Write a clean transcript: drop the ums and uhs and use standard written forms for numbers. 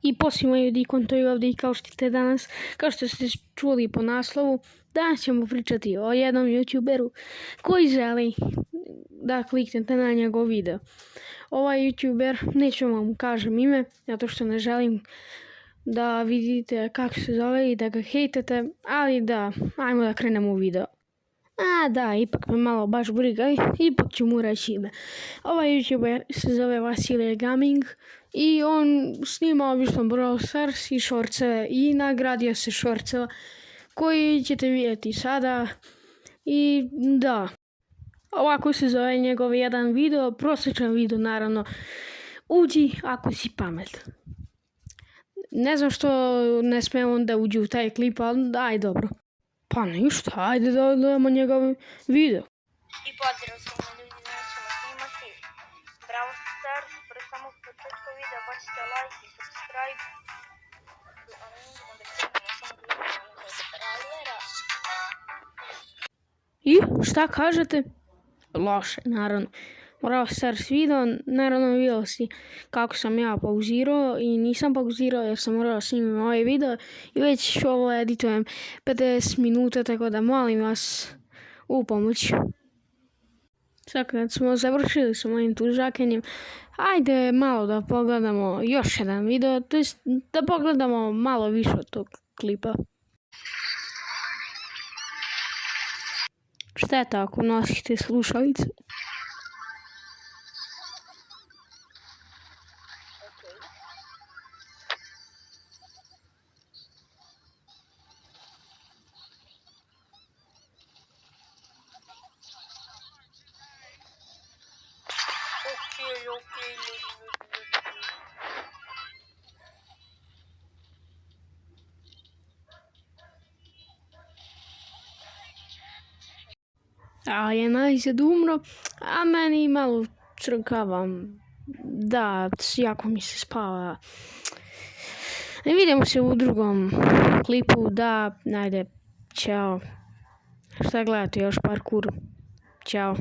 I posimo je Dikon, je ovdje i kao što ste čuli po naslovu, danas ćemo pričati o jednom youtuberu koji želi da kliknete na njegov video. Ovaj youtuber, neću vam kažem ime, zato što ne želim da vidite kako se zove i da ga hejtete, ali da, ajmo da krenemo u video. Ipak me malo baš briga, ipak ću mu reći ime. Ovaj youtuber se zove Vasilije Gaming i on snima obično Brawl Stars i šorceve i nagradio se šorceva koji ćete vidjeti sada. I da, ovako se zove njegov jedan video, prosječan video naravno. Uđi ako si pametan. Ne znam što ne smije on da uđe u taj klip, ali daj dobro. Pa ništa, ajde da gledamo njegov video. I pozdrav svima ljudi, danas ćemo snimati Brawl Stars. Pre samog početka videa bacite like i subscribe. A ne idemo da krenemo samo gledamo trailera. I šta kažete? Loše, naravno. Brawl Stars video, naravno vidio si kako sam ja pauzirao i nisam pauzirao jer sam morao snimiti ovaj video i već ovo editujem 50 minuta, tako da molim vas u pomoć. Sad kad smo završili sa mojim tužakenjem, ajde malo da pogledamo još jedan video, to jest da pogledamo malo više od tog klipa. Šteta ako nosite slušalice. Okej. Je najzad umro, a meni malo crkavam. Da, jako mi se spava. Vidimo se u drugom klipu, da, ajde, čao. Šta gledate, još parkour. Ćao.